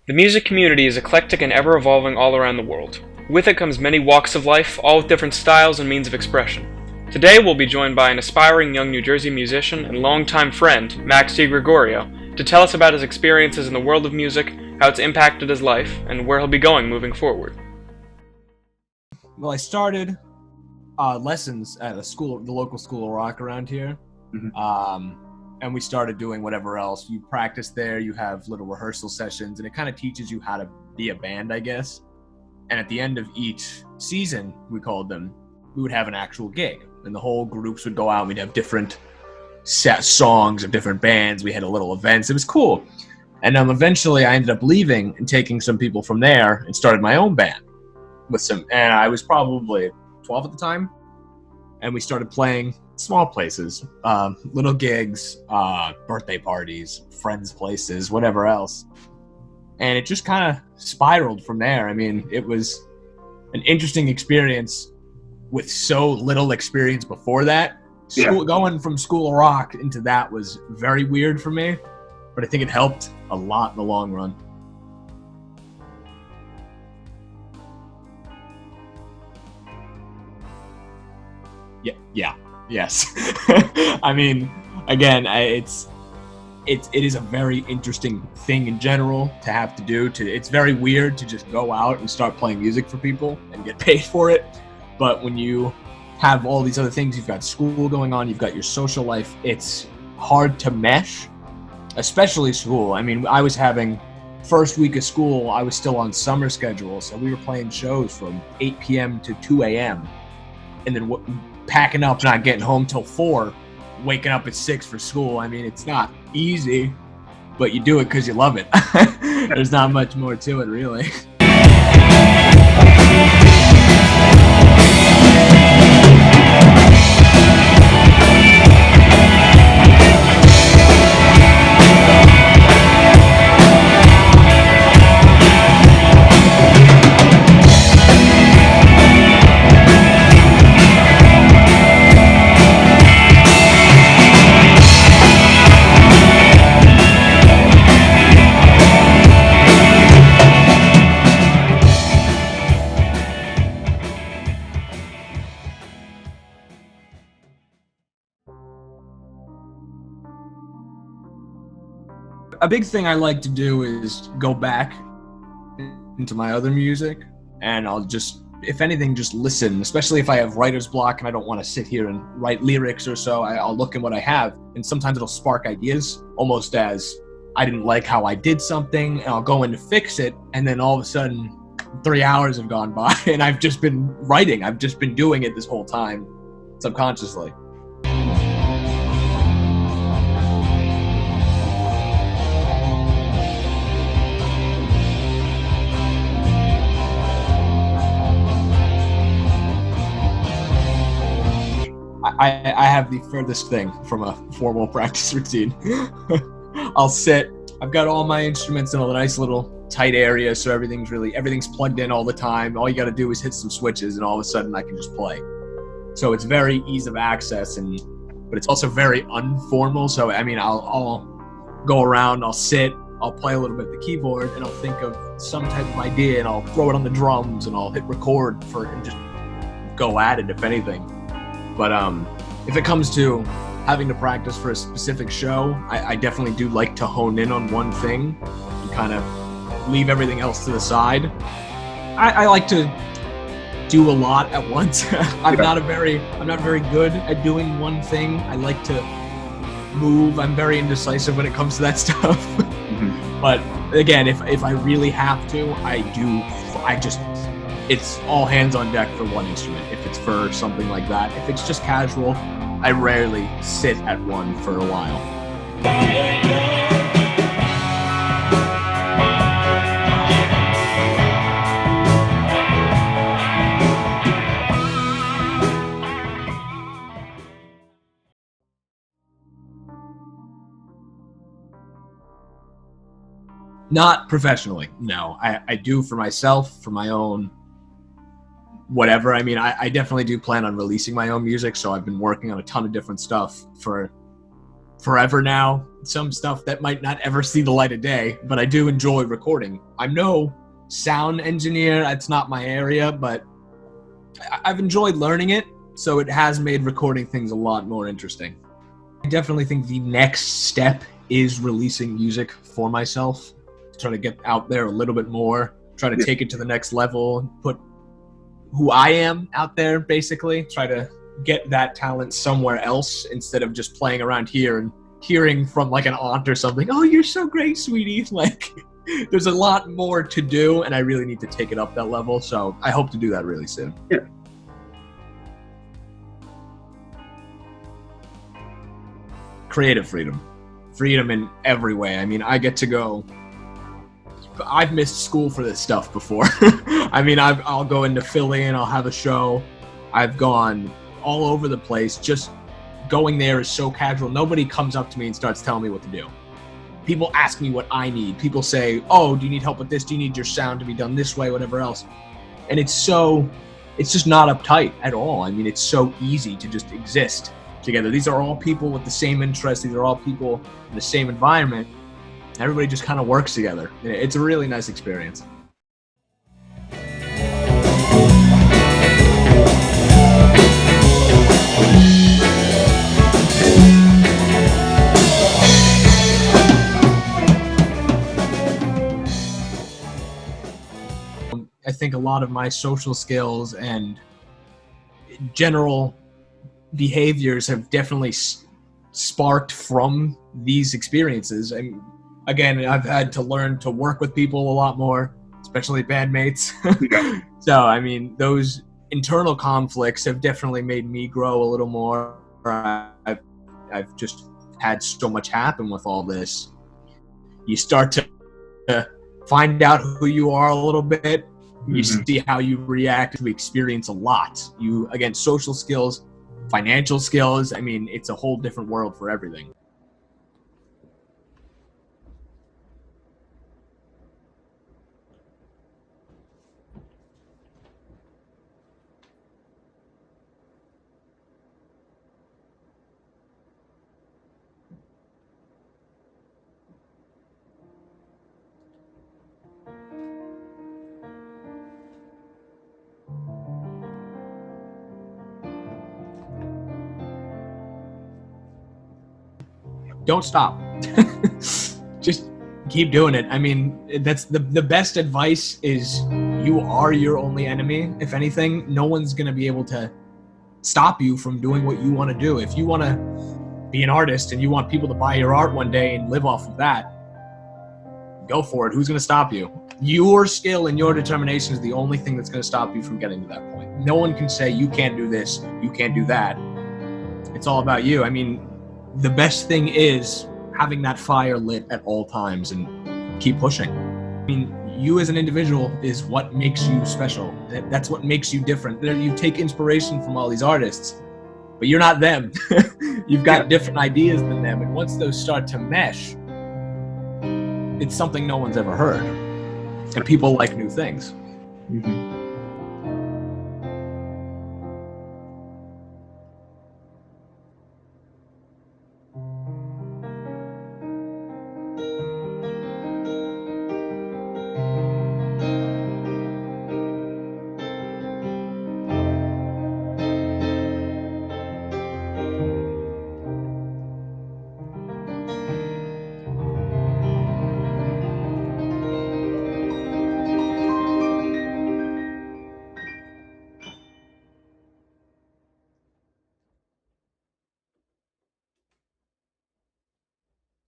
The music community is eclectic and ever-evolving all around the world. With it comes many walks of life, all with different styles and means of expression. Today we'll be joined by an aspiring young New Jersey musician and longtime friend, Max DiGregorio, to tell us about his experiences in the world of music, how it's impacted his life, and where he'll be going moving forward. Well, I started lessons at the local school of rock around here. And we started doing whatever else. You practice there, you have little rehearsal sessions, and it kind of teaches you how to be a band, I guess. And at the end of each season, we called them, we would have an actual gig. And the whole groups would go out, and we'd have different set songs of different bands. We had a little events. It was cool. And eventually I ended up leaving and taking some people from there and started my own band. And I was probably 12 at the time, and we started playing small places, little gigs, birthday parties, friends' places, whatever else. And it just kind of spiraled from there. I mean, it was an interesting experience with so little experience before that. Going from School of Rock into that was very weird for me, but I think it helped a lot in the long run. Yes. I mean, again, it is a very interesting thing in general to have to do. It's very weird to just go out and start playing music for people and get paid for it. But when you have all these other things, you've got school going on, you've got your social life, it's hard to mesh, especially school. I mean, I was having first week of school, I was still on summer schedule, so we were playing shows from 8 p.m. to 2 a.m. and then packing up, not getting home till 4, waking up at 6 for school. I mean, it's not easy, but you do it because you love it. There's not much more to it, really. A big thing I like to do is go back into my other music, and I'll just, if anything, just listen, especially if I have writer's block and I don't want to sit here and write lyrics or so. I'll look at what I have, and sometimes it'll spark ideas, almost as I didn't like how I did something, and I'll go in to fix it, and then all of a sudden 3 hours have gone by and I've just been writing. I've just been doing it this whole time subconsciously. I have the furthest thing from a formal practice routine. I'll sit, I've got all my instruments in a nice little tight area, so everything's plugged in all the time. All you gotta do is hit some switches and all of a sudden I can just play. So it's very ease of access, but it's also very informal. So I mean, I'll go around, I'll sit, I'll play a little bit the keyboard, and I'll think of some type of idea and I'll throw it on the drums and I'll hit record and just go at it, if anything. But if it comes to having to practice for a specific show, I definitely do like to hone in on one thing and kind of leave everything else to the side. I like to do a lot at once. I'm not very good at doing one thing. I like to move. I'm very indecisive when it comes to that stuff. But again, if I really have to, it's all hands on deck for one instrument. If it's for something like that, if it's just casual, I rarely sit at one for a while. Not professionally, no. I do for myself, for my own whatever. I mean, I definitely do plan on releasing my own music, so I've been working on a ton of different stuff for forever now. Some stuff that might not ever see the light of day, but I do enjoy recording. I'm no sound engineer. That's not my area, but I've enjoyed learning it, so it has made recording things a lot more interesting. I definitely think the next step is releasing music for myself, try to get out there a little bit more, try to take it to the next level, put who I am out there, basically, try to get that talent somewhere else instead of just playing around here and hearing from like an aunt or something, oh, you're so great, sweetie. Like, there's a lot more to do, and I really need to take it up that level, so I hope to do that really soon. Yeah. Creative freedom. Freedom in every way. I mean, I get to go... I've missed school for this stuff before. I mean, I'll go into Philly and I'll have a show. I've gone all over the place. Just going there is so casual. Nobody comes up to me and starts telling me what to do. People ask me what I need. People say, oh, do you need help with this? Do you need your sound to be done this way? Whatever else. And it's just not uptight at all. I mean, it's so easy to just exist together. These are all people with the same interests. These are all people in the same environment. Everybody just kind of works together. It's a really nice experience. I think a lot of my social skills and general behaviors have definitely sparked from these experiences. And again, I've had to learn to work with people a lot more, especially bandmates. Yeah. So, I mean, those internal conflicts have definitely made me grow a little more. I've just had so much happen with all this. You start to find out who you are a little bit. You see how you react. We experience a lot. Again, social skills, financial skills. I mean, it's a whole different world for everything. Don't stop. Just keep doing it. I mean, that's the best advice is you are your only enemy. If anything, no one's going to be able to stop you from doing what you want to do. If you want to be an artist and you want people to buy your art one day and live off of that, go for it. Who's going to stop you? Your skill and your determination is the only thing that's going to stop you from getting to that point. No one can say you can't do this, you can't do that. It's all about you. I mean, the best thing is having that fire lit at all times and keep pushing. I mean, you as an individual is what makes you special. That's what makes you different. You take inspiration from all these artists, but you're not them. You've got different ideas than them. And once those start to mesh, it's something no one's ever heard. And people like new things. Mm-hmm.